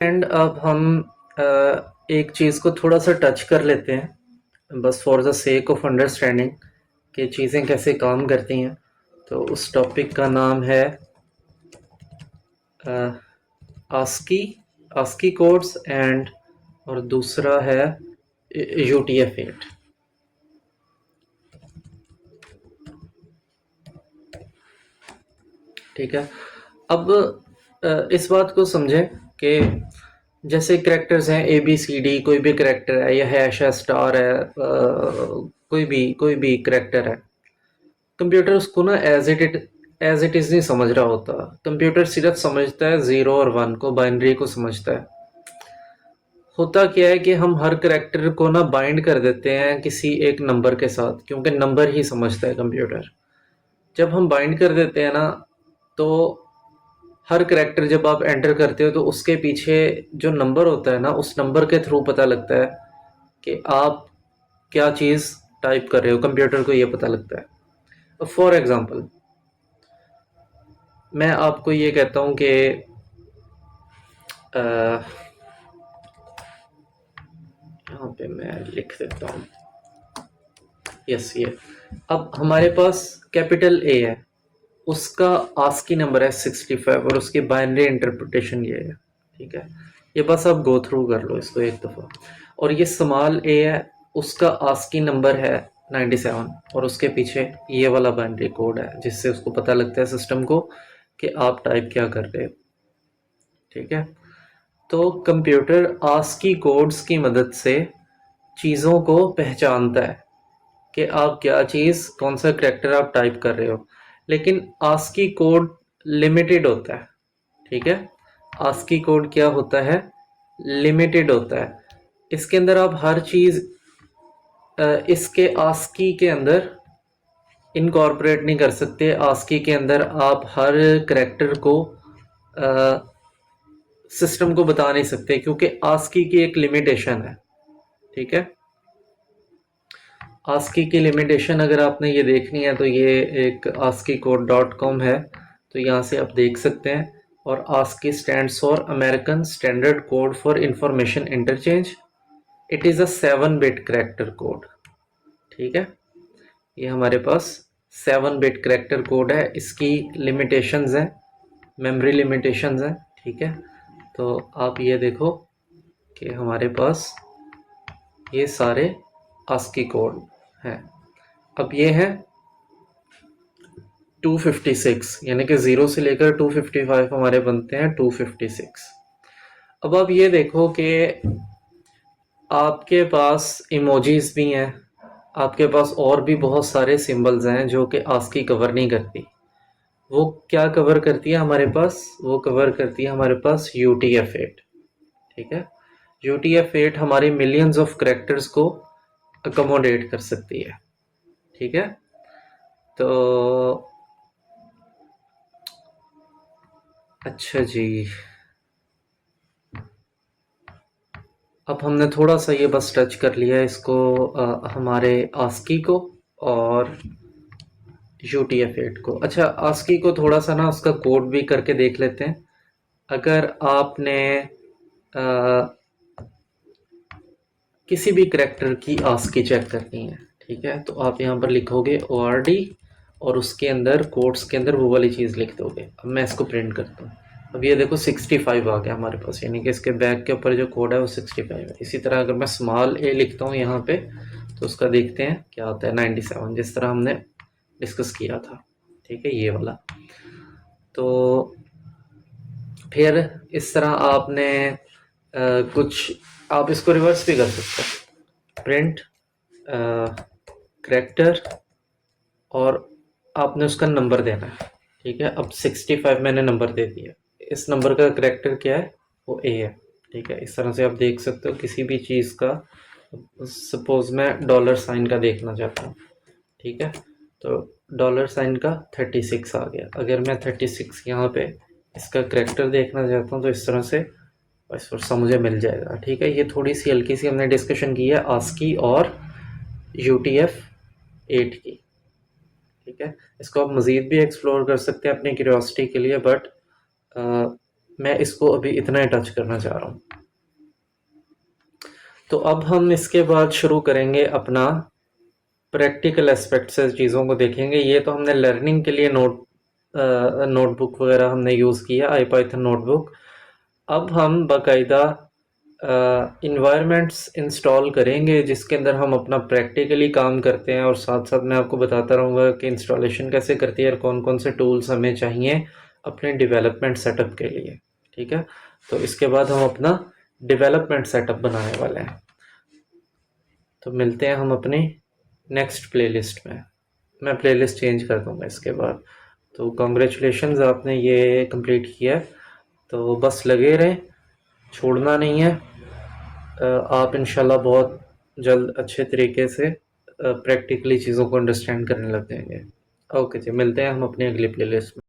And अब हम एक चीज़ को थोड़ा सा टच कर लेते हैं बस for the sake of understanding कि चीज़ें कैसे काम करती हैं। तो उस टॉपिक का नाम है आस्की आस्की कोड्स एंड और दूसरा है UTF-8। ठीक है। अब इस बात को समझें कि जैसे करैक्टर्स हैं ABCD, कोई भी करैक्टर है या हैश है, स्टार है, कोई भी करैक्टर है। कंप्यूटर उसको ना एज इट इज़ नहीं समझ रहा होता। कंप्यूटर सिर्फ समझता है ज़ीरो और वन को, बाइनरी को समझता है। होता क्या है कि हम हर करैक्टर को ना बाइंड कर देते हैं किसी एक नंबर के साथ, क्योंकि नंबर ही समझता है कंप्यूटर। जब हम बाइंड कर देते हैं ना, तो हर करैक्टर जब आप एंटर करते हो तो उसके पीछे जो नंबर होता है ना, उस नंबर के थ्रू पता लगता है कि आप क्या चीज़ टाइप कर रहे हो। कंप्यूटर को ये पता लगता है। फॉर एग्ज़ाम्पल, मैं आपको ये कहता हूँ कि यहाँ पे मैं लिख देता हूँ, यस ये। अब हमारे पास कैपिटल A है, उसका आस्की नंबर है 65 और उसकी बाइनरी इंटरप्रिटेशन ये है। ठीक है, ये बस आप गो थ्रू कर लो इसको एक दफ़ा। और ये स्मॉल A है, उसका आस्की नंबर है 97 और उसके पीछे ये वाला बाइनरी कोड है जिससे उसको पता लगता है सिस्टम को कि आप टाइप क्या कर रहे हो। ठीक है, तो कंप्यूटर आस्की कोड्स की मदद से चीज़ों को पहचानता है कि आप क्या चीज़, कौन सा करैक्टर आप टाइप कर रहे हो। लेकिन आस्की कोड लिमिटेड होता है। ठीक है, आस्की कोड क्या होता है, लिमिटेड होता है। इसके अंदर आप हर चीज़ इसके आस्की के अंदर इनकॉर्पोरेट नहीं कर सकते। आस्की के अंदर आप हर करैक्टर को सिस्टम को बता नहीं सकते, क्योंकि आस्की की एक लिमिटेशन है। ठीक है, आस्की की लिमिटेशन अगर आपने ये देखनी है तो ये एक ASCII-code.com है, तो यहाँ से आप देख सकते हैं। और ASCII stands for American standard code for information interchange. It is a 7 bit character code. ठीक है, ये हमारे पास 7 बिट करैक्टर कोड है। इसकी लिमिटेशंस हैं, मेमोरी लिमिटेशंस हैं। ठीक है, तो आप ये देखो कि हमारे पास ये सारे ASCII कोड हैं। अब ये है 256, यानी कि 0 से लेकर 255 हमारे बनते हैं 256। अब आप ये देखो कि आपके पास इमोजीज भी हैं, आपके पास और भी बहुत सारे सिंबल्स हैं जो कि ASCII कवर नहीं करती। वो क्या कवर करती है हमारे पास, वो कवर करती है हमारे पास UTF-8। ठीक है, UTF-8 हमारे मिलियंस ऑफ करेक्टर्स को अकोमोडेट कर सकती है। ठीक है, तो अच्छा जी, अब हमने थोड़ा सा ये बस टच कर लिया इसको, हमारे ASCII को और UTF-8 को। अच्छा, ASCII को थोड़ा सा ना उसका कोड भी करके देख लेते हैं। अगर आपने किसी भी करैक्टर की ASCII चेक करनी है, ठीक है, तो आप यहाँ पर लिखोगे ORD और उसके अंदर कोड्स के अंदर वो वाली चीज़ लिख दोगे। अब मैं इसको प्रिंट करता हूँ। अब ये देखो 65 आ गया हमारे पास, यानी कि इसके बैक के ऊपर जो कोड है वो 65 है। इसी तरह अगर मैं स्मॉल a लिखता हूँ यहाँ पे, तो उसका देखते हैं क्या होता है, 97, जिस तरह हमने डिस्कस किया था। ठीक है, ये वाला। तो फिर इस तरह आपने कुछ, आप इसको रिवर्स भी कर सकते हैं, प्रिंट करैक्टर और आपने उसका नंबर देना है। ठीक है, अब 65 मैंने नंबर दे दिया। इस नंबर का करैक्टर क्या है, वो A है। ठीक है, इस तरह से आप देख सकते हो किसी भी चीज़ का। सपोज मैं डॉलर साइन का देखना चाहता हूँ। ठीक है, तो डॉलर साइन का 36 आ गया। अगर मैं 36 यहाँ पे इसका करैक्टर देखना चाहता हूँ तो इस तरह से बस सा मुझे मिल जाएगा। ठीक है, ये थोड़ी सी हल्की सी हमने डिस्कशन की है ASCII और UTF-8 की। ठीक है, इसको आप मज़ीद भी एक्सप्लोर कर सकते हैं अपनी क्यूरियोसिटी के लिए, बट मैं इसको अभी इतना ही टच करना चाह रहा हूँ। तो अब हम इसके बाद शुरू करेंगे अपना प्रैक्टिकल एस्पेक्ट से चीज़ों को देखेंगे। ये तो हमने लर्निंग के लिए नोटबुक वगैरह हमने यूज़ किया, आईपाइथन नोटबुक। अब हम बाकायदा इन्वायरमेंट्स इंस्टॉल करेंगे जिसके अंदर हम अपना प्रैक्टिकली काम करते हैं, और साथ साथ मैं आपको बताता रहूँगा कि इंस्टॉलेशन कैसे करती है और कौन कौन से टूल्स हमें चाहिए अपने डेवलपमेंट सेटअप के लिए। ठीक है, तो इसके बाद हम अपना डेवलपमेंट सेटअप बनाने वाले हैं। तो मिलते हैं हम अपनी नेक्स्ट प्लेलिस्ट में। मैं प्लेलिस्ट चेंज कर दूंगा इसके बाद। तो कॉन्ग्रेचुलेशंस, आपने ये कंप्लीट किया है। तो बस लगे रहें, छोड़ना नहीं है। आप इंशाल्लाह बहुत जल्द अच्छे तरीके से प्रैक्टिकली चीज़ों को अंडरस्टैंड करने लग जाएंगे। ओके जी, मिलते हैं हम अपनी अगली प्लेलिस्ट में।